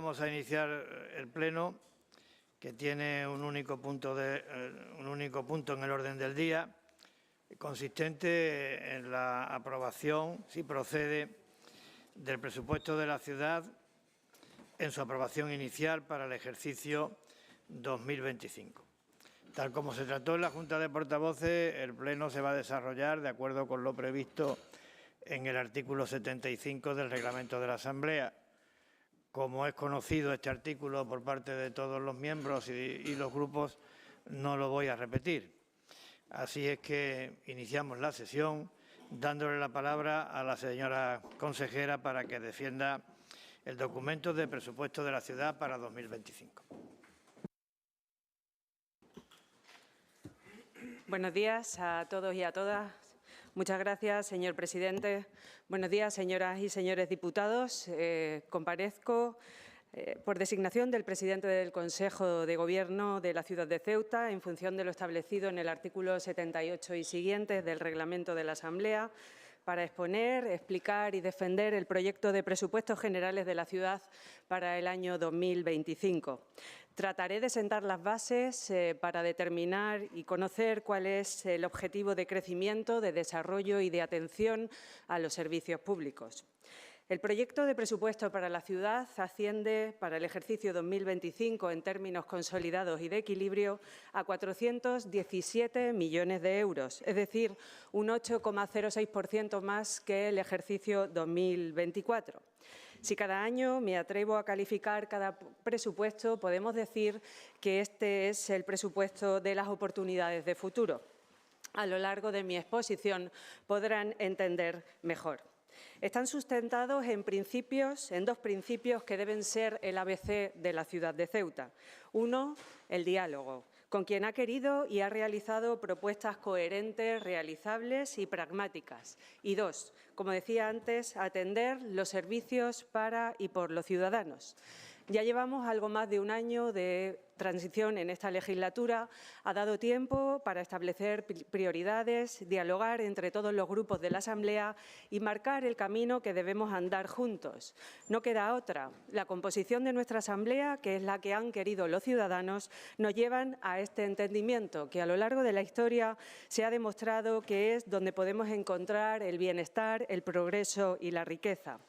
vamos a iniciar el pleno, que tiene un único punto en el orden del día, consistente en la aprobación, si procede, del presupuesto de la ciudad en su aprobación inicial para el ejercicio 2025. Tal como se trató en la Junta de Portavoces, el pleno se va a desarrollar de acuerdo con lo previsto en el artículo 75 del Reglamento de la Asamblea. Como es conocido este artículo por parte de todos los miembros y los grupos, no lo voy a repetir. Así es que iniciamos la sesión dándole la palabra a la señora consejera para que defienda el documento de presupuesto de la ciudad para 2025. Buenos días a todos y a todas. Muchas gracias, señor presidente. Buenos días, señoras y señores diputados. Comparezco por designación del presidente del Consejo de Gobierno de la ciudad de Ceuta, en función de lo establecido en el artículo 78 y siguientes del Reglamento de la Asamblea, para exponer, explicar y defender el proyecto de presupuestos generales de la ciudad para el año 2025. Trataré de sentar las bases para determinar y conocer cuál es el objetivo de crecimiento, de desarrollo y de atención a los servicios públicos. El proyecto de presupuesto para la ciudad asciende para el ejercicio 2025 en términos consolidados y de equilibrio a 417 millones de euros, es decir, un 8,06% más que el ejercicio 2024. Si cada año me atrevo a calificar cada presupuesto, podemos decir que este es el presupuesto de las oportunidades de futuro. A lo largo de mi exposición podrán entender mejor. Están sustentados en dos principios que deben ser el ABC de la ciudad de Ceuta. Uno, el diálogo, con quien ha querido y ha realizado propuestas coherentes, realizables y pragmáticas. Y dos, como decía antes, atender los servicios para y por los ciudadanos. Ya llevamos algo más de un año de transición en esta legislatura. Ha dado tiempo para establecer prioridades, dialogar entre todos los grupos de la Asamblea y marcar el camino que debemos andar juntos. No queda otra. La composición de nuestra Asamblea, que es la que han querido los ciudadanos, nos llevan a este entendimiento que a lo largo de la historia se ha demostrado que es donde podemos encontrar el bienestar, el progreso y la riqueza.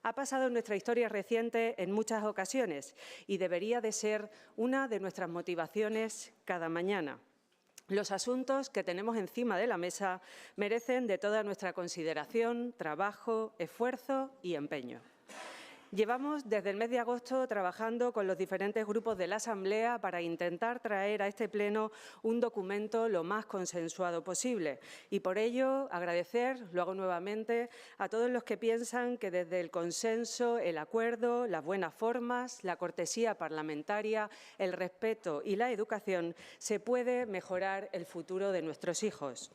Ha pasado en nuestra historia reciente en muchas ocasiones y debería de ser una de nuestras motivaciones cada mañana. Los asuntos que tenemos encima de la mesa merecen de toda nuestra consideración, trabajo, esfuerzo y empeño. Llevamos desde el mes de agosto trabajando con los diferentes grupos de la Asamblea para intentar traer a este pleno un documento lo más consensuado posible y por ello agradecer, lo hago nuevamente, a todos los que piensan que desde el consenso, el acuerdo, las buenas formas, la cortesía parlamentaria, el respeto y la educación se puede mejorar el futuro de nuestros hijos.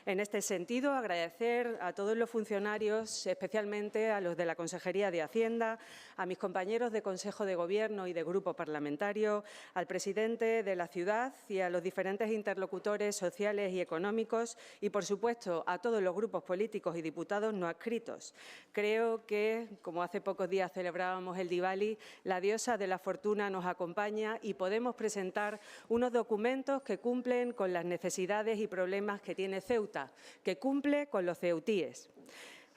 En este sentido, agradecer a todos los funcionarios, especialmente a los de la Consejería de Hacienda, a mis compañeros de Consejo de Gobierno y de Grupo Parlamentario, al presidente de la ciudad y a los diferentes interlocutores sociales y económicos y, por supuesto, a todos los grupos políticos y diputados no adscritos. Creo que, como hace pocos días celebrábamos el Diwali, la diosa de la fortuna nos acompaña y podemos presentar unos documentos que cumplen con las necesidades y problemas que tiene Ceuta, que cumple con los ceutíes.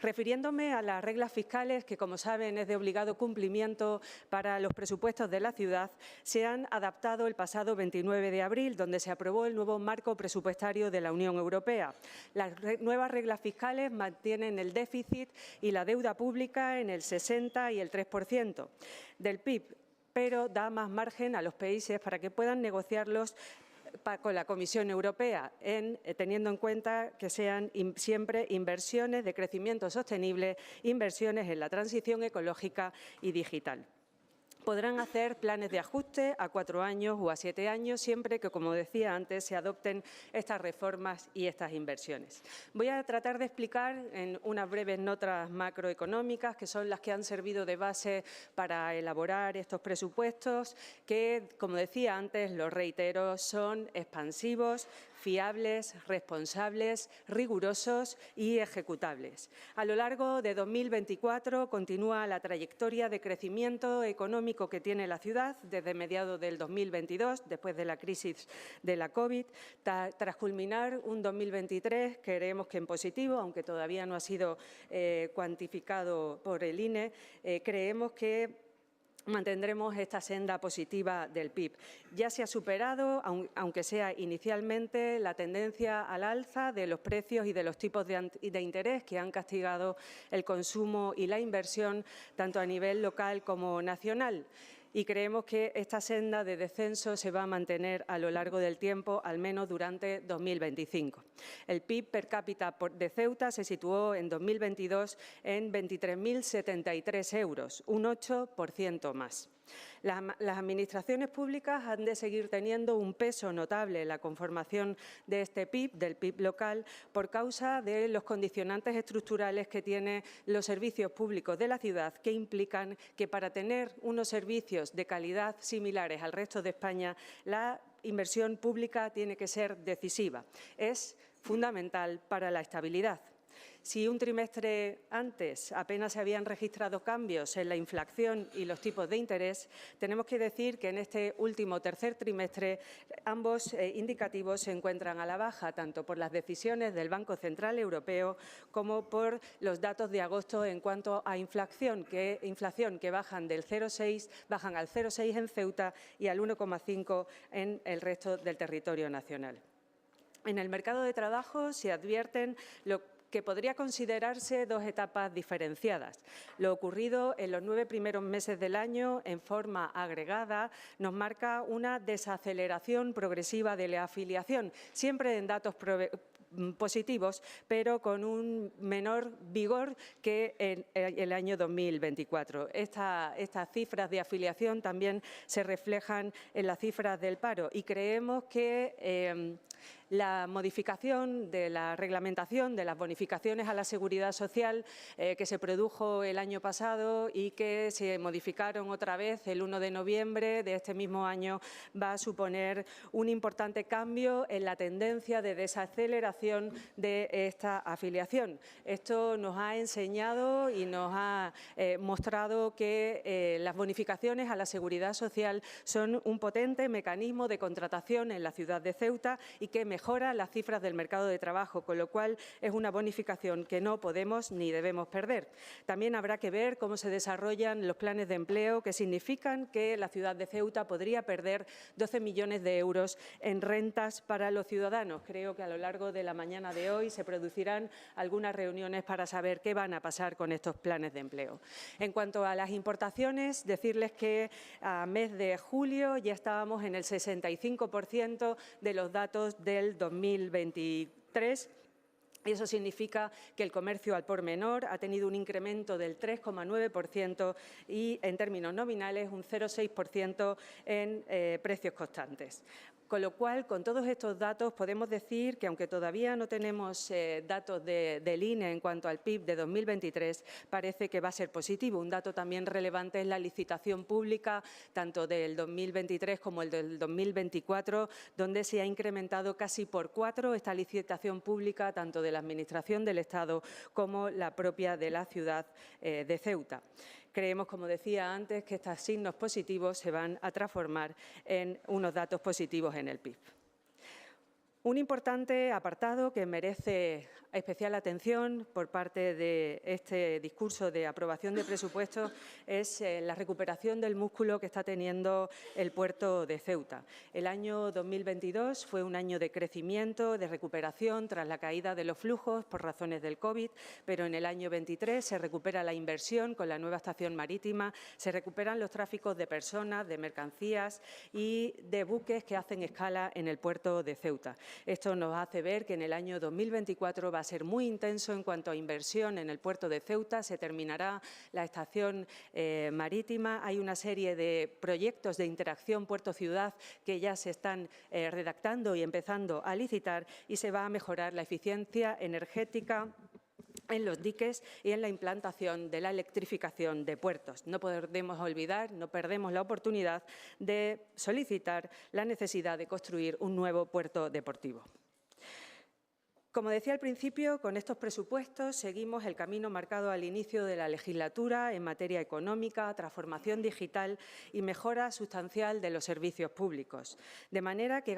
Refiriéndome a las reglas fiscales, que como saben es de obligado cumplimiento para los presupuestos de la ciudad, se han adaptado el pasado 29 de abril, donde se aprobó el nuevo marco presupuestario de la Unión Europea. Las nuevas reglas fiscales mantienen el déficit y la deuda pública en el 60 y el 3% del PIB, pero da más margen a los países para que puedan negociarlos con la Comisión Europea, teniendo en cuenta que sean siempre inversiones de crecimiento sostenible, inversiones en la transición ecológica y digital. Podrán hacer planes de ajuste a 4 años o a 7 años, siempre que, como decía antes, se adopten estas reformas y estas inversiones. Voy a tratar de explicar en unas breves notas macroeconómicas, que son las que han servido de base para elaborar estos presupuestos, que, como decía antes, los reitero, son expansivos, fiables, responsables, rigurosos y ejecutables. A lo largo de 2024 continúa la trayectoria de crecimiento económico que tiene la ciudad desde mediados del 2022, después de la crisis de la COVID, tras culminar un 2023 creemos que en positivo, aunque todavía no ha sido cuantificado por el INE, creemos que mantendremos esta senda positiva del PIB. Ya se ha superado, aunque sea inicialmente, la tendencia al alza de los precios y de los tipos de interés que han castigado el consumo y la inversión, tanto a nivel local como nacional. Y creemos que esta senda de descenso se va a mantener a lo largo del tiempo, al menos durante 2025. El PIB per cápita de Ceuta se situó en 2022 en 23.073 euros, un 8% más. Las administraciones públicas han de seguir teniendo un peso notable en la conformación de este PIB, del PIB local, por causa de los condicionantes estructurales que tienen los servicios públicos de la ciudad, que implican que para tener unos servicios de calidad similares al resto de España, la inversión pública tiene que ser decisiva. Es fundamental para la estabilidad. Si un trimestre antes apenas se habían registrado cambios en la inflación y los tipos de interés, tenemos que decir que en este último tercer trimestre ambos indicativos se encuentran a la baja, tanto por las decisiones del Banco Central Europeo como por los datos de agosto en cuanto a inflación que bajan del 0,6, bajan al 0,6 en Ceuta y al 1,5 en el resto del territorio nacional. En el mercado de trabajo se advierten que podría considerarse dos etapas diferenciadas. Lo ocurrido en los 9 primeros meses del año, en forma agregada, nos marca una desaceleración progresiva de la afiliación, siempre en datos positivos, pero con un menor vigor que en el año 2024. Estas cifras de afiliación también se reflejan en las cifras del paro y creemos que la modificación de la reglamentación de las bonificaciones a la seguridad social que se produjo el año pasado y que se modificaron otra vez el 1 de noviembre de este mismo año va a suponer un importante cambio en la tendencia de desaceleración de esta afiliación. Esto nos ha enseñado y nos ha mostrado que las bonificaciones a la seguridad social son un potente mecanismo de contratación en la ciudad de Ceuta y que mejora las cifras del mercado de trabajo, con lo cual es una bonificación que no podemos ni debemos perder. También habrá que ver cómo se desarrollan los planes de empleo, que significan que la ciudad de Ceuta podría perder 12 millones de euros en rentas para los ciudadanos. Creo que a lo largo de la mañana de hoy se producirán algunas reuniones para saber qué van a pasar con estos planes de empleo. En cuanto a las importaciones, decirles que a mes de julio ya estábamos en el 65% de los datos del 2023. Y eso significa que el comercio al por menor ha tenido un incremento del 3,9% y, en términos nominales, un 0,6% en precios constantes. Con lo cual, con todos estos datos, podemos decir que, aunque todavía no tenemos datos del INE en cuanto al PIB de 2023, parece que va a ser positivo. Un dato también relevante es la licitación pública, tanto del 2023 como el del 2024, donde se ha incrementado casi por 4 esta licitación pública, tanto de la Administración del Estado como la propia de la ciudad de Ceuta. Creemos, como decía antes, que estos signos positivos se van a transformar en unos datos positivos en el PIB. Un importante apartado que merece especial atención por parte de este discurso de aprobación de presupuestos es la recuperación del músculo que está teniendo el puerto de Ceuta. El año 2022 fue un año de crecimiento, de recuperación tras la caída de los flujos por razones del COVID, pero en el año 23 se recupera la inversión con la nueva estación marítima, se recuperan los tráficos de personas, de mercancías y de buques que hacen escala en el puerto de Ceuta. Esto nos hace ver que en el año 2024 va a ser muy intenso en cuanto a inversión en el puerto de Ceuta. Se terminará la estación marítima. Hay una serie de proyectos de interacción puerto-ciudad que ya se están redactando y empezando a licitar y se va a mejorar la eficiencia energética en los diques y en la implantación de la electrificación de puertos. No podemos olvidar, no perdemos la oportunidad de solicitar la necesidad de construir un nuevo puerto deportivo. Como decía al principio, con estos presupuestos seguimos el camino marcado al inicio de la legislatura en materia económica, transformación digital y mejora sustancial de los servicios públicos, de manera que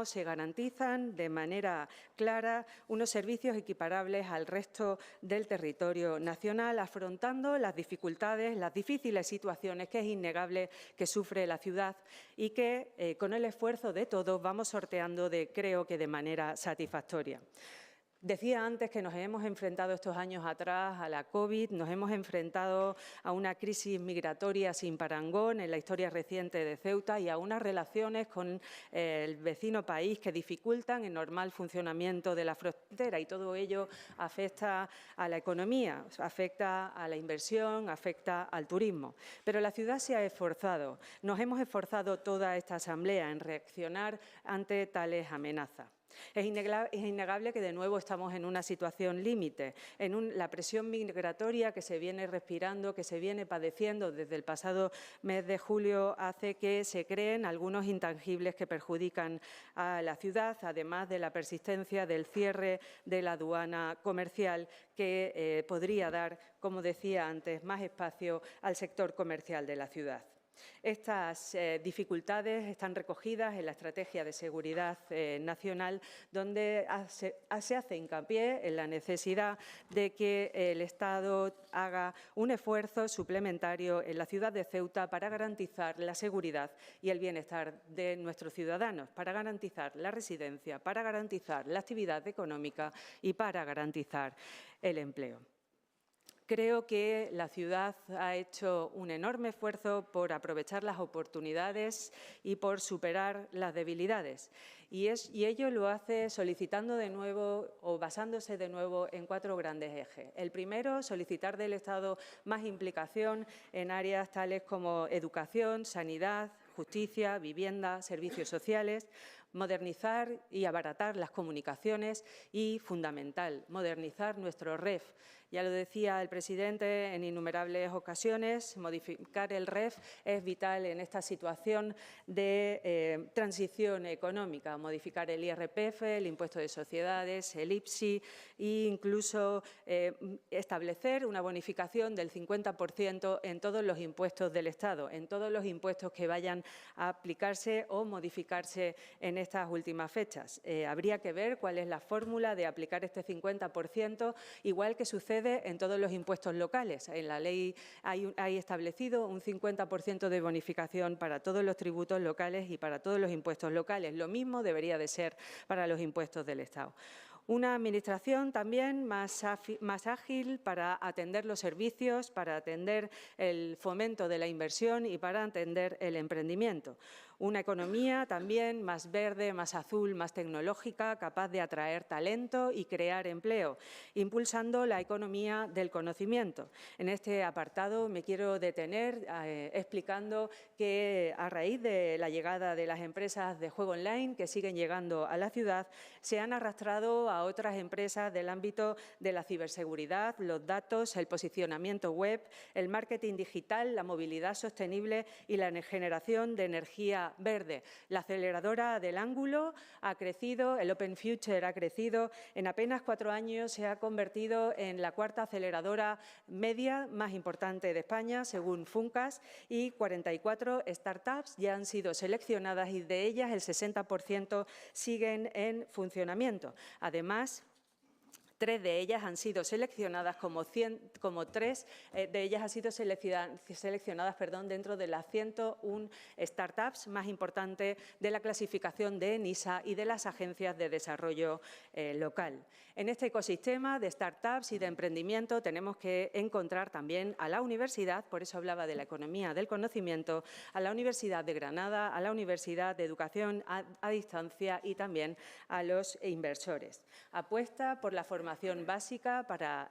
se garantizan de manera clara unos servicios equiparables al resto del territorio nacional, afrontando las dificultades, las difíciles situaciones que es innegable que sufre la ciudad y que con el esfuerzo de todos vamos sorteando creo que de manera satisfactoria. Decía antes que nos hemos enfrentado estos años atrás a la COVID, nos hemos enfrentado a una crisis migratoria sin parangón en la historia reciente de Ceuta y a unas relaciones con el vecino país que dificultan el normal funcionamiento de la frontera, y todo ello afecta a la economía, afecta a la inversión, afecta al turismo. Pero la ciudad se ha esforzado, nos hemos esforzado toda esta Asamblea en reaccionar ante tales amenazas. Es innegable que de nuevo estamos en una situación límite, la presión migratoria que se viene respirando, que se viene padeciendo desde el pasado mes de julio, hace que se creen algunos intangibles que perjudican a la ciudad, además de la persistencia del cierre de la aduana comercial que podría dar, como decía antes, más espacio al sector comercial de la ciudad. Estas dificultades están recogidas en la Estrategia de Seguridad Nacional, donde se hace hincapié en la necesidad de que el Estado haga un esfuerzo suplementario en la ciudad de Ceuta para garantizar la seguridad y el bienestar de nuestros ciudadanos, para garantizar la residencia, para garantizar la actividad económica y para garantizar el empleo. Creo que la ciudad ha hecho un enorme esfuerzo por aprovechar las oportunidades y por superar las debilidades. Y ello lo hace solicitando de nuevo o basándose de nuevo en 4 grandes ejes. El primero, solicitar del Estado más implicación en áreas tales como educación, sanidad, justicia, vivienda, servicios sociales, modernizar y abaratar las comunicaciones y, fundamental, modernizar nuestro REF. Ya lo decía el presidente en innumerables ocasiones, modificar el REF es vital en esta situación de transición económica, modificar el IRPF, el impuesto de sociedades, el IPSI e incluso establecer una bonificación del 50% en todos los impuestos del Estado, en todos los impuestos que vayan a aplicarse o modificarse en estas últimas fechas. Habría que ver cuál es la fórmula de aplicar este 50%, igual que sucede en todos los impuestos locales. En la ley hay establecido un 50% de bonificación para todos los tributos locales y para todos los impuestos locales. Lo mismo debería de ser para los impuestos del Estado. Una administración también más ágil para atender los servicios, para atender el fomento de la inversión y para atender el emprendimiento. Una economía también más verde, más azul, más tecnológica, capaz de atraer talento y crear empleo, impulsando la economía del conocimiento. En este apartado me quiero detener explicando que a raíz de la llegada de las empresas de juego online que siguen llegando a la ciudad, se han arrastrado a otras empresas del ámbito de la ciberseguridad, los datos, el posicionamiento web, el marketing digital, la movilidad sostenible y la generación de energía verde. La aceleradora del Ángulo ha crecido, el Open Future ha crecido, en apenas 4 años se ha convertido en la 4ª aceleradora media más importante de España, según Funcas, y 44 startups ya han sido seleccionadas y de ellas el 60% siguen en funcionamiento. Además, 3 de ellas han sido seleccionadas dentro de las 101 startups más importantes de la clasificación de ENISA y de las agencias de desarrollo local. En este ecosistema de startups y de emprendimiento tenemos que encontrar también a la universidad, por eso hablaba de la economía del conocimiento, a la Universidad de Granada, a la Universidad de Educación a Distancia y también a los inversores. Apuesta por la formación formación básica para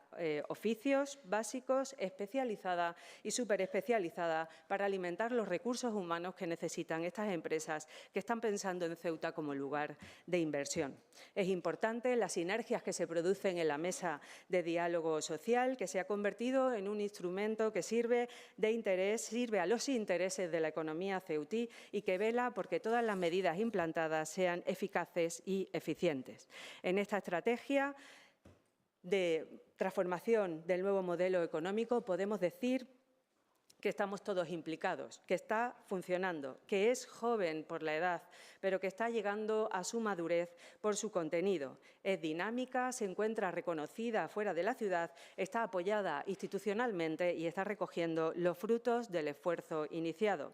oficios básicos, especializada y superespecializada para alimentar los recursos humanos que necesitan estas empresas que están pensando en Ceuta como lugar de inversión. Es importante las sinergias que se producen en la mesa de diálogo social, que se ha convertido en un instrumento que sirve a los intereses de la economía ceutí y que vela porque todas las medidas implantadas sean eficaces y eficientes. En esta estrategia de transformación del nuevo modelo económico podemos decir que estamos todos implicados, que está funcionando, que es joven por la edad, pero que está llegando a su madurez por su contenido. Es dinámica, se encuentra reconocida fuera de la ciudad, está apoyada institucionalmente y está recogiendo los frutos del esfuerzo iniciado.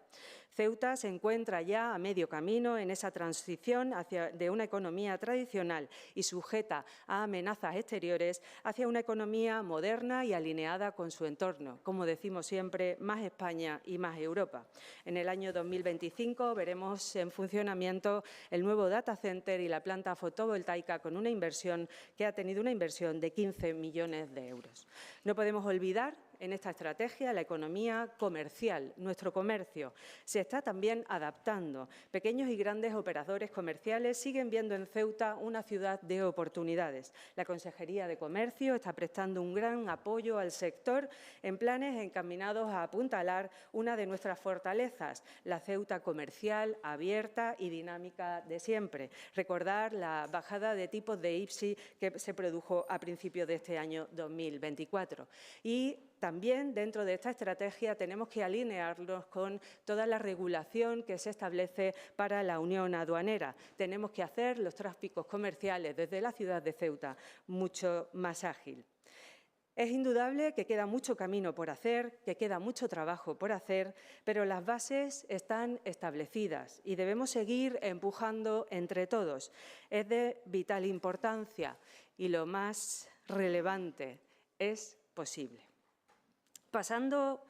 Ceuta se encuentra ya a medio camino en esa transición de una economía tradicional y sujeta a amenazas exteriores hacia una economía moderna y alineada con su entorno, como decimos siempre, más España y más Europa. En el año 2025 veremos en funcionamiento el nuevo data center y la planta fotovoltaica con una inversión que ha tenido una inversión de 15 millones de euros. No podemos olvidar en esta estrategia la economía comercial. Nuestro comercio se está también adaptando. Pequeños y grandes operadores comerciales siguen viendo en Ceuta una ciudad de oportunidades. La Consejería de Comercio está prestando un gran apoyo al sector en planes encaminados a apuntalar una de nuestras fortalezas, la Ceuta comercial, abierta y dinámica de siempre. Recordar la bajada de tipos de IPSI que se produjo a principios de este año 2024. Y también dentro de esta estrategia tenemos que alinearnos con toda la regulación que se establece para la unión aduanera. Tenemos que hacer los tráficos comerciales desde la ciudad de Ceuta mucho más ágil. Es indudable que queda mucho camino por hacer, que queda mucho trabajo por hacer, pero las bases están establecidas y debemos seguir empujando entre todos. Es de vital importancia y lo más relevante, es posible. Pasando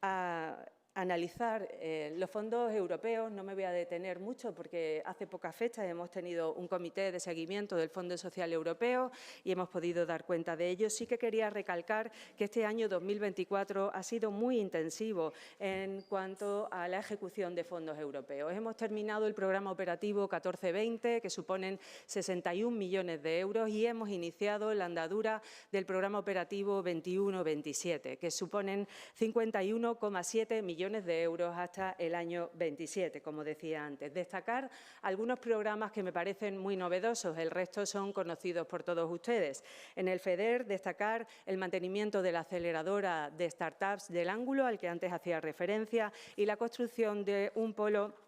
a analizar los fondos europeos, no me voy a detener mucho porque hace pocas fechas hemos tenido un comité de seguimiento del Fondo Social Europeo y hemos podido dar cuenta de ello. Sí que quería recalcar que este año 2024 ha sido muy intensivo en cuanto a la ejecución de fondos europeos. Hemos terminado el programa operativo 14-20, que suponen 61 millones de euros, y hemos iniciado la andadura del programa operativo 21-27, que suponen 51,7 millones de euros hasta el año 27, como decía antes. Destacar algunos programas que me parecen muy novedosos, el resto son conocidos por todos ustedes. En el FEDER, destacar el mantenimiento de la aceleradora de startups del Ángulo, al que antes hacía referencia, y la construcción de un polo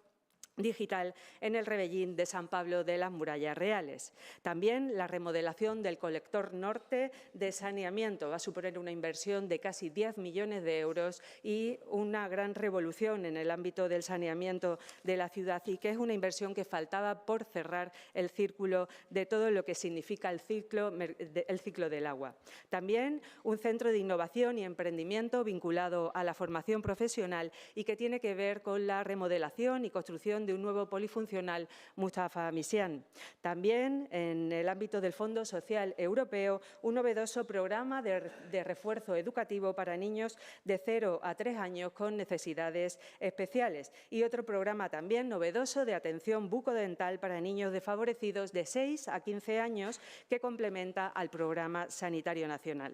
digital en el Rebellín de San Pablo de las Murallas Reales. También la remodelación del colector norte de saneamiento va a suponer una inversión de casi 10 millones de euros y una gran revolución en el ámbito del saneamiento de la ciudad, y que es una inversión que faltaba por cerrar el círculo de todo lo que significa el ciclo del agua. También un centro de innovación y emprendimiento vinculado a la formación profesional y que tiene que ver con la remodelación y construcción de un nuevo polifuncional Mustafa Misian. También en el ámbito del Fondo Social Europeo, un novedoso programa de refuerzo educativo para niños de 0 a 3 años con necesidades especiales, y otro programa también novedoso de atención bucodental para niños desfavorecidos de 6 a 15 años que complementa al Programa Sanitario Nacional.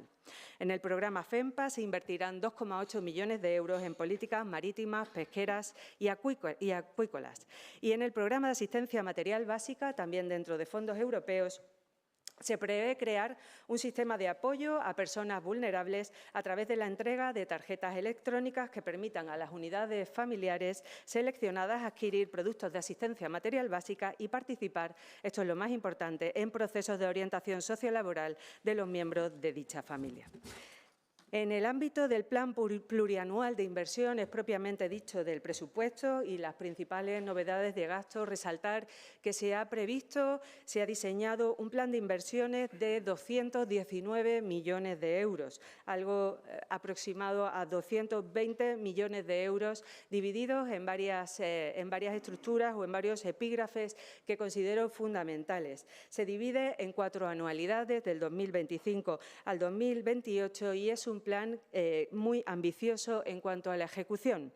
En el programa FEMPA se invertirán 2,8 millones de euros en políticas marítimas, pesqueras y acuícolas. Y en el programa de asistencia material básica, también dentro de fondos europeos, se prevé crear un sistema de apoyo a personas vulnerables a través de la entrega de tarjetas electrónicas que permitan a las unidades familiares seleccionadas adquirir productos de asistencia material básica y participar, esto es lo más importante, en procesos de orientación sociolaboral de los miembros de dicha familia. En el ámbito del Plan Plurianual de Inversiones propiamente dicho del presupuesto y las principales novedades de gasto, resaltar que se ha diseñado un plan de inversiones de 219 millones de euros, algo aproximado a 220 millones de euros divididos en varias estructuras o en varios epígrafes que considero fundamentales. Se divide en 4 anualidades, del 2025 al 2028, y es un plan muy ambicioso en cuanto a la ejecución.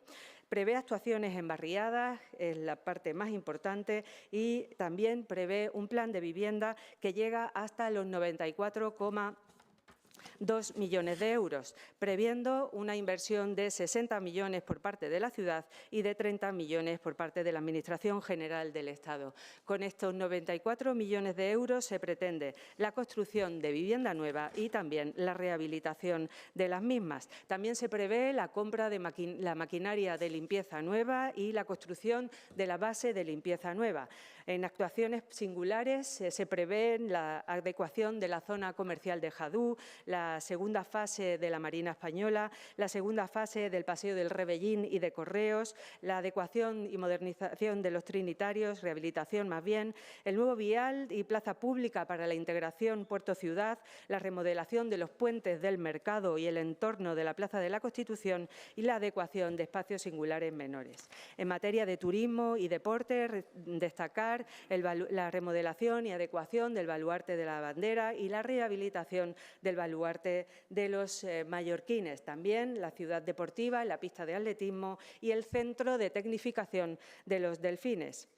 Prevé actuaciones en barriadas, es la parte más importante, y también prevé un plan de vivienda que llega hasta los 94,2 millones de euros, previendo una inversión de 60 millones por parte de la ciudad y de 30 millones por parte de la Administración General del Estado. Con estos 94 millones de euros se pretende la construcción de vivienda nueva y también la rehabilitación de las mismas. También se prevé la compra de la maquinaria de limpieza nueva y la construcción de la base de limpieza nueva. En actuaciones singulares se prevé la adecuación de la zona comercial de Jadú, la segunda fase de la Marina Española, la segunda fase del Paseo del Rebellín y de Correos, la adecuación y modernización de los trinitarios, rehabilitación más bien, el nuevo vial y plaza pública para la integración puerto-ciudad, la remodelación de los puentes del Mercado y el entorno de la Plaza de la Constitución y la adecuación de espacios singulares menores. En materia de turismo y deporte, destacar la remodelación y adecuación del baluarte de la bandera y la rehabilitación del baluarte de los mallorquines. También la ciudad deportiva, la pista de atletismo y el centro de tecnificación de los delfines.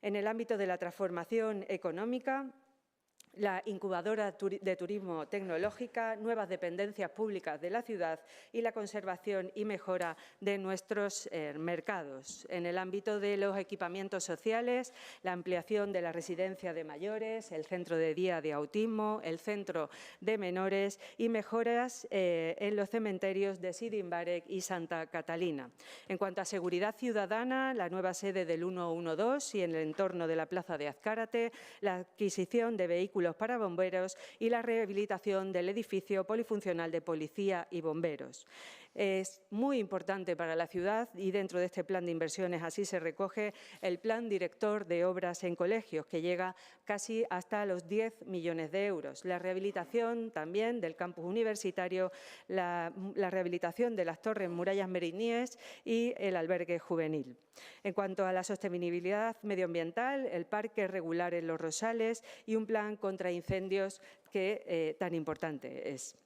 En el ámbito de la transformación económica, la incubadora de turismo tecnológica, nuevas dependencias públicas de la ciudad y la conservación y mejora de nuestros mercados. En el ámbito de los equipamientos sociales, la ampliación de la residencia de mayores, el centro de día de autismo, el centro de menores y mejoras en los cementerios de Sidimbarek y Santa Catalina. En cuanto a seguridad ciudadana, la nueva sede del 112 y en el entorno de la Plaza de Azcárate, la adquisición de vehículos para bomberos y la rehabilitación del edificio polifuncional de policía y bomberos. Es muy importante para la ciudad y dentro de este plan de inversiones así se recoge el plan director de obras en colegios, que llega casi hasta los 10 millones de euros. La rehabilitación también del campus universitario, la rehabilitación de las torres murallas meriníes y el albergue juvenil. En cuanto a la sostenibilidad medioambiental, el parque regular en Los Rosales y un plan contra incendios que tan importante es.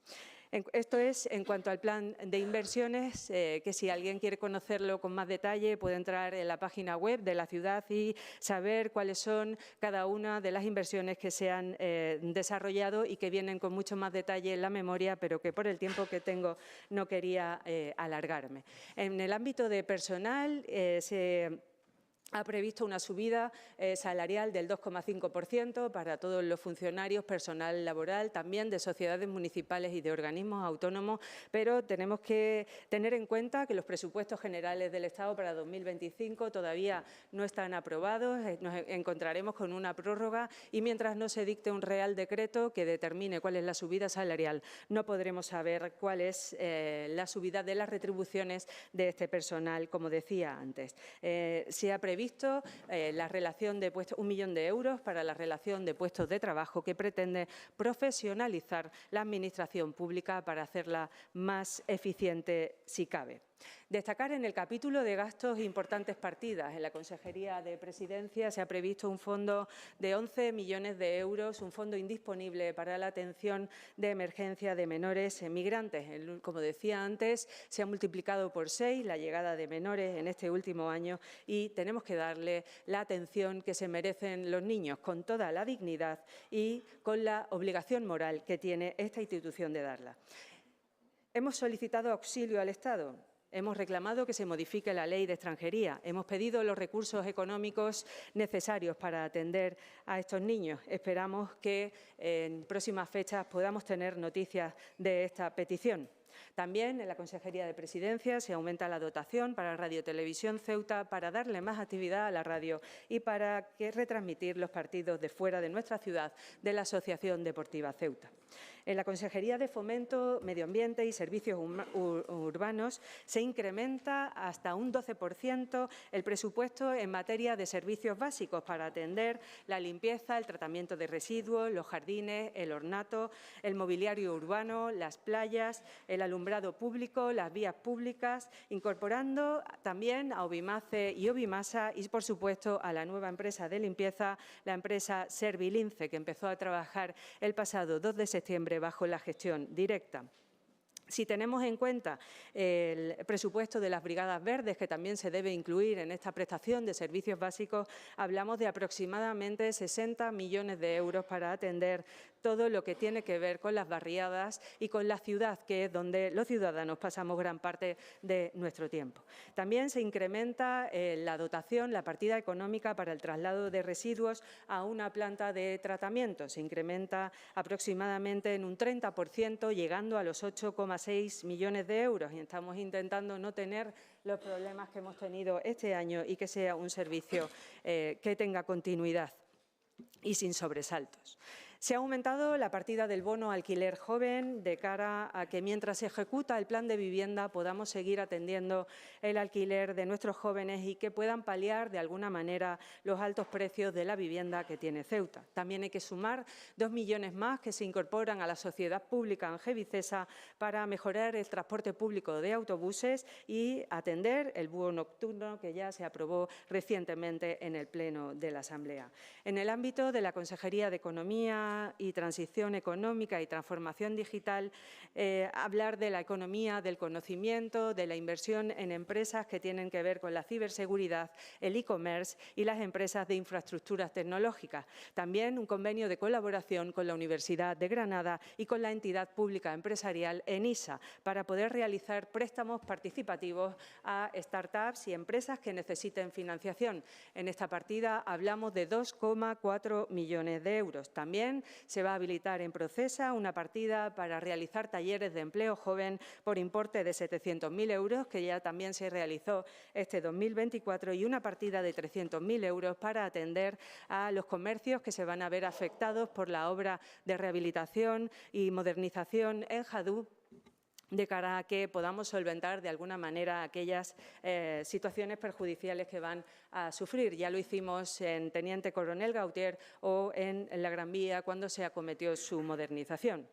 Esto es en cuanto al plan de inversiones, que si alguien quiere conocerlo con más detalle puede entrar en la página web de la ciudad y saber cuáles son cada una de las inversiones que se han desarrollado y que vienen con mucho más detalle en la memoria, pero que por el tiempo que tengo no quería alargarme. En el ámbito de personal se ha previsto una subida salarial del 2,5% para todos los funcionarios, personal laboral, también de sociedades municipales y de organismos autónomos, pero tenemos que tener en cuenta que los presupuestos generales del Estado para 2025 todavía no están aprobados, nos encontraremos con una prórroga y mientras no se dicte un real decreto que determine cuál es la subida salarial, no podremos saber cuál es la subida de las retribuciones de este personal, como decía antes. Se ha previsto la relación de puestos, 1 millón de euros para la relación de puestos de trabajo que pretende profesionalizar la administración pública para hacerla más eficiente si cabe. Destacar en el capítulo de gastos importantes partidas. En la Consejería de Presidencia se ha previsto un fondo de 11 millones de euros, un fondo indisponible para la atención de emergencia de menores migrantes. Como decía antes, se ha multiplicado por 6 la llegada de menores en este último año y tenemos que darle la atención que se merecen los niños con toda la dignidad y con la obligación moral que tiene esta institución de darla. Hemos solicitado auxilio al Estado. Hemos reclamado que se modifique la Ley de Extranjería. Hemos pedido los recursos económicos necesarios para atender a estos niños. Esperamos que en próximas fechas podamos tener noticias de esta petición. También en la Consejería de Presidencia se aumenta la dotación para Radio Televisión Ceuta para darle más actividad a la radio y para retransmitir los partidos de fuera de nuestra ciudad de la Asociación Deportiva Ceuta. En la Consejería de Fomento, Medio Ambiente y Servicios Urbanos se incrementa hasta un 12% el presupuesto en materia de servicios básicos para atender la limpieza, el tratamiento de residuos, los jardines, el ornato, el mobiliario urbano, las playas, el alumbrado público, las vías públicas, incorporando también a Obimace y Obimasa y, por supuesto, a la nueva empresa de limpieza, la empresa Servilince, que empezó a trabajar el pasado 2 de septiembre bajo la gestión directa. Si tenemos en cuenta el presupuesto de las brigadas verdes, que también se debe incluir en esta prestación de servicios básicos, hablamos de aproximadamente 60 millones de euros para atender todo lo que tiene que ver con las barriadas y con la ciudad, que es donde los ciudadanos pasamos gran parte de nuestro tiempo. También se incrementa la dotación, la partida económica para el traslado de residuos a una planta de tratamiento. Se incrementa aproximadamente en un 30%, llegando a los 8,6 millones de euros. Y estamos intentando no tener los problemas que hemos tenido este año y que sea un servicio que tenga continuidad y sin sobresaltos. Se ha aumentado la partida del bono alquiler joven de cara a que mientras se ejecuta el plan de vivienda podamos seguir atendiendo el alquiler de nuestros jóvenes y que puedan paliar de alguna manera los altos precios de la vivienda que tiene Ceuta. También hay que sumar 2 millones más que se incorporan a la sociedad pública angevicesa para mejorar el transporte público de autobuses y atender el búho nocturno que ya se aprobó recientemente en el Pleno de la Asamblea. En el ámbito de la Consejería de Economía y Transición Económica y Transformación Digital, hablar de la economía del conocimiento, de la inversión en empresas que tienen que ver con la ciberseguridad, el e-commerce y las empresas de infraestructuras tecnológicas. También un convenio de colaboración con la Universidad de Granada y con la entidad pública empresarial ENISA para poder realizar préstamos participativos a startups y empresas que necesiten financiación. En esta partida hablamos de 2,4 millones de euros. También se va a habilitar en Procesa una partida para realizar talleres de empleo joven por importe de 700.000 euros, que ya también se realizó este 2024, y una partida de 300.000 euros para atender a los comercios que se van a ver afectados por la obra de rehabilitación y modernización en Jadú, de cara a que podamos solventar de alguna manera aquellas situaciones perjudiciales que van a sufrir. Ya lo hicimos en Teniente Coronel Gautier o en la Gran Vía cuando se acometió su modernización.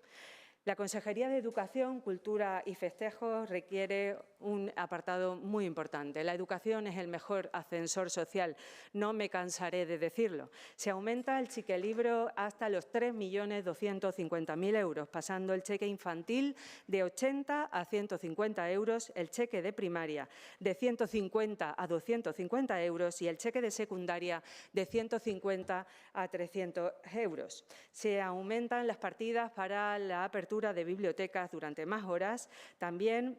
La Consejería de Educación, Cultura y Festejos requiere un apartado muy importante. La educación es el mejor ascensor social, no me cansaré de decirlo. Se aumenta el chiquelibro hasta los 3.250.000 euros, pasando el cheque infantil de 80 a 150 euros, el cheque de primaria de 150 a 250 euros y el cheque de secundaria de 150 a 300 euros. Se aumentan las partidas para la apertura de bibliotecas durante más horas. También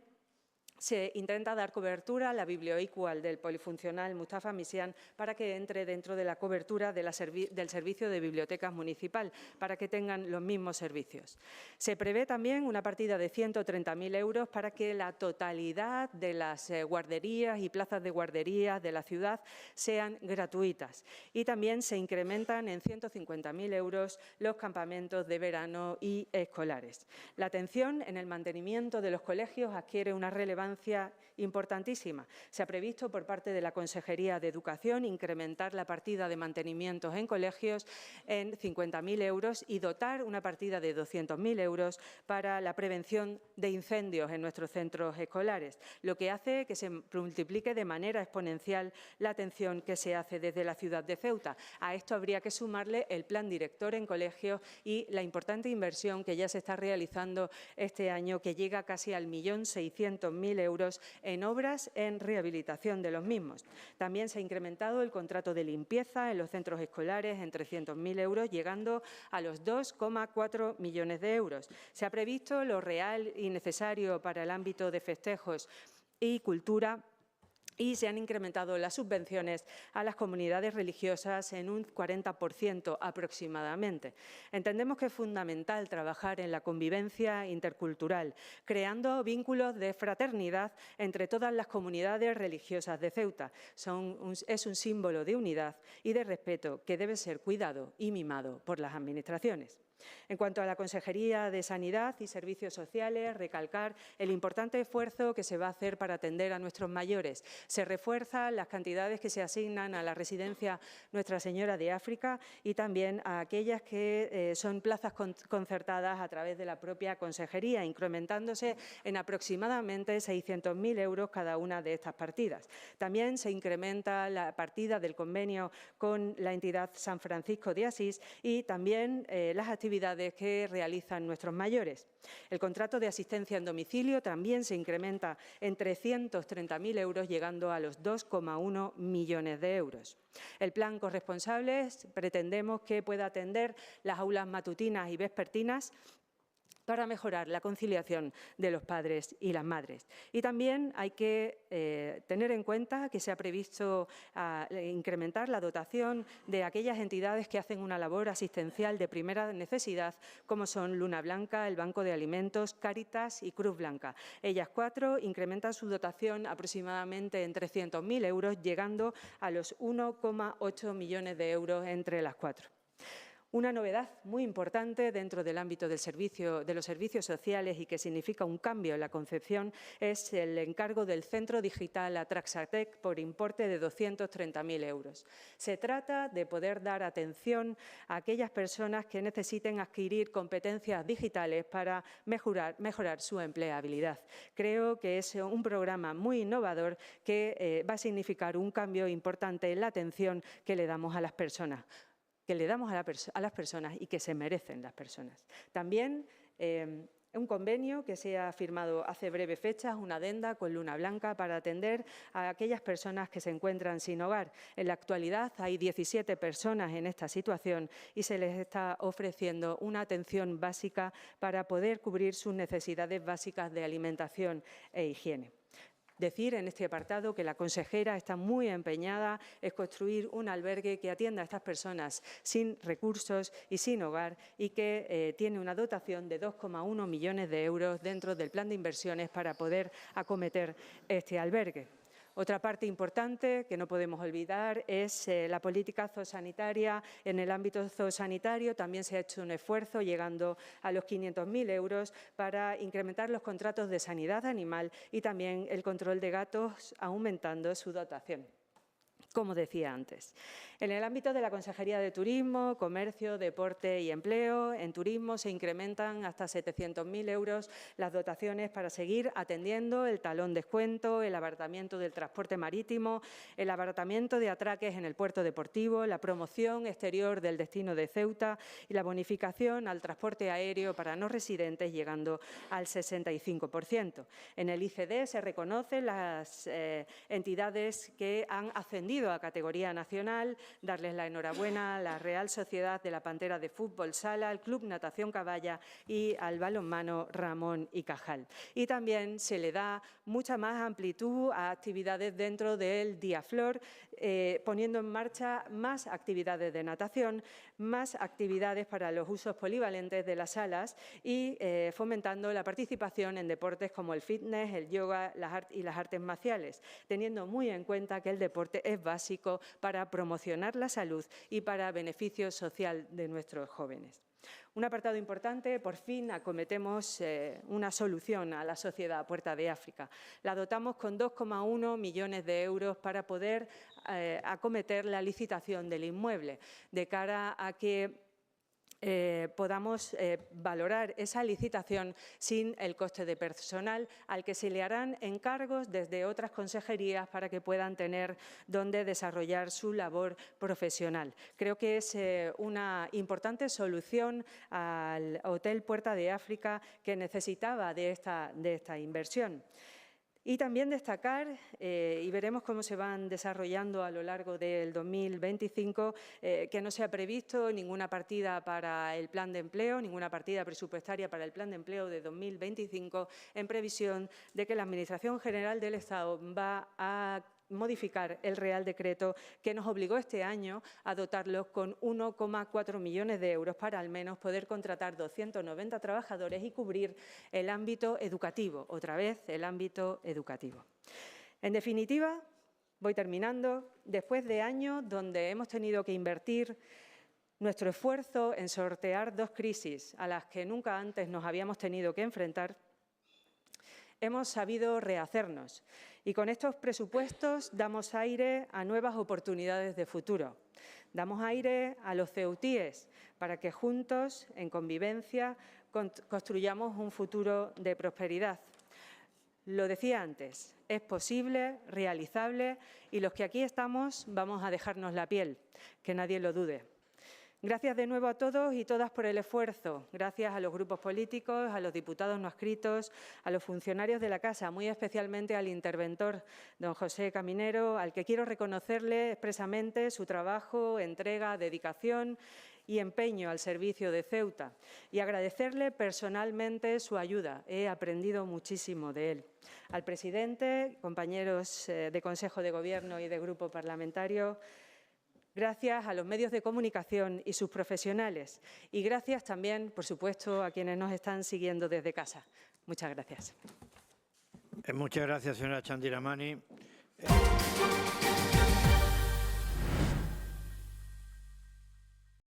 se intenta dar cobertura a la biblioequal del polifuncional Mustafa Misian para que entre dentro de la cobertura de del servicio de bibliotecas municipal, para que tengan los mismos servicios. Se prevé también una partida de 130.000 euros para que la totalidad de las guarderías y plazas de guarderías de la ciudad sean gratuitas. Y también se incrementan en 150.000 euros los campamentos de verano y escolares. La atención en el mantenimiento de los colegios adquiere una relevancia importantísima. Se ha previsto por parte de la Consejería de Educación incrementar la partida de mantenimientos en colegios en 50.000 euros y dotar una partida de 200.000 euros para la prevención de incendios en nuestros centros escolares, lo que hace que se multiplique de manera exponencial la atención que se hace desde la ciudad de Ceuta. A esto habría que sumarle el plan director en colegios y la importante inversión que ya se está realizando este año, que llega casi al 1.600.000 euros en obras en rehabilitación de los mismos. También se ha incrementado el contrato de limpieza en los centros escolares en 300.000 euros, llegando a los 2,4 millones de euros. Se ha previsto lo real y necesario para el ámbito de festejos y cultura, y se han incrementado las subvenciones a las comunidades religiosas en un 40% aproximadamente. Entendemos que es fundamental trabajar en la convivencia intercultural, creando vínculos de fraternidad entre todas las comunidades religiosas de Ceuta. Es un símbolo de unidad y de respeto que debe ser cuidado y mimado por las administraciones. En cuanto a la Consejería de Sanidad y Servicios Sociales, recalcar el importante esfuerzo que se va a hacer para atender a nuestros mayores. Se refuerzan las cantidades que se asignan a la residencia Nuestra Señora de África y también a aquellas que son plazas concertadas a través de la propia Consejería, incrementándose en aproximadamente 600.000 euros cada una de estas partidas. También se incrementa la partida del convenio con la entidad San Francisco de Asís y también las actividades que realizan nuestros mayores. El contrato de asistencia en domicilio también se incrementa en 330.000 euros, llegando a los 2,1 millones de euros. El plan Corresponsables pretendemos que pueda atender las aulas matutinas y vespertinas para mejorar la conciliación de los padres y las madres. Y también hay que tener en cuenta que se ha previsto incrementar la dotación de aquellas entidades que hacen una labor asistencial de primera necesidad, como son Luna Blanca, el Banco de Alimentos, Cáritas y Cruz Blanca. Ellas 4 incrementan su dotación aproximadamente en 300.000 euros, llegando a los 1,8 millones de euros entre las 4. Una novedad muy importante dentro del ámbito de los servicios sociales y que significa un cambio en la concepción es el encargo del Centro Digital Atraxatec por importe de 230.000 euros. Se trata de poder dar atención a aquellas personas que necesiten adquirir competencias digitales para mejorar su empleabilidad. Creo que es un programa muy innovador que va a significar un cambio importante en la atención que le damos a las personas. A las personas y que se merecen las personas. También un convenio que se ha firmado hace breve fecha, una adenda con Luna Blanca para atender a aquellas personas que se encuentran sin hogar. En la actualidad hay 17 personas en esta situación y se les está ofreciendo una atención básica para poder cubrir sus necesidades básicas de alimentación e higiene. Decir en este apartado que la consejera está muy empeñada en construir un albergue que atienda a estas personas sin recursos y sin hogar y que tiene una dotación de 2,1 millones de euros dentro del plan de inversiones para poder acometer este albergue. Otra parte importante que no podemos olvidar es la política zoosanitaria. En el ámbito zoosanitario también se ha hecho un esfuerzo llegando a los 500.000 euros para incrementar los contratos de sanidad animal y también el control de gatos, aumentando su dotación, como decía antes. En el ámbito de la Consejería de Turismo, Comercio, Deporte y Empleo, en turismo se incrementan hasta 700.000 euros las dotaciones para seguir atendiendo el talón descuento, el abaratamiento del transporte marítimo, el abaratamiento de atraques en el puerto deportivo, la promoción exterior del destino de Ceuta y la bonificación al transporte aéreo para no residentes, llegando al 65%. En el ICD se reconocen las entidades que han ascendido a categoría nacional, darles la enhorabuena a la Real Sociedad de la Pantera de Fútbol Sala, al Club Natación Caballa y al balonmano Ramón y Cajal. Y también se le da mucha más amplitud a actividades dentro del Diaflor, poniendo en marcha más actividades de natación, más actividades para los usos polivalentes de las salas y fomentando la participación en deportes como el fitness, el yoga y las artes marciales, teniendo muy en cuenta que el deporte es básico para promocionar la salud y para beneficio social de nuestros jóvenes. Un apartado importante, por fin acometemos una solución a la sociedad Puerta de África. La dotamos con 2,1 millones de euros para poder acometer la licitación del inmueble, de cara a que podamos valorar esa licitación sin el coste de personal, al que se le harán encargos desde otras consejerías para que puedan tener donde desarrollar su labor profesional. Creo que es una importante solución al Hotel Puerta de África que necesitaba de esta inversión. Y también destacar, y veremos cómo se van desarrollando a lo largo del 2025, que no se ha previsto ninguna partida para el plan de empleo, ninguna partida presupuestaria para el plan de empleo de 2025, en previsión de que la Administración General del Estado va a modificar el Real Decreto que nos obligó este año a dotarlos con 1,4 millones de euros para al menos poder contratar 290 trabajadores y cubrir el ámbito educativo, otra vez el ámbito educativo. En definitiva, voy terminando, después de años donde hemos tenido que invertir nuestro esfuerzo en sortear 2 crisis a las que nunca antes nos habíamos tenido que enfrentar, hemos sabido rehacernos y con estos presupuestos damos aire a nuevas oportunidades de futuro. Damos aire a los ceutíes para que juntos, en convivencia, construyamos un futuro de prosperidad. Lo decía antes, es posible, realizable y los que aquí estamos vamos a dejarnos la piel, que nadie lo dude. Gracias de nuevo a todos y todas por el esfuerzo. Gracias a los grupos políticos, a los diputados no adscritos, a los funcionarios de la Casa, muy especialmente al interventor, don José Caminero, al que quiero reconocerle expresamente su trabajo, entrega, dedicación y empeño al servicio de Ceuta y agradecerle personalmente su ayuda. He aprendido muchísimo de él. Al presidente, compañeros de Consejo de Gobierno y de Grupo Parlamentario, gracias a los medios de comunicación y sus profesionales y gracias también, por supuesto, a quienes nos están siguiendo desde casa. Muchas gracias. Muchas gracias, señora Chandiramani.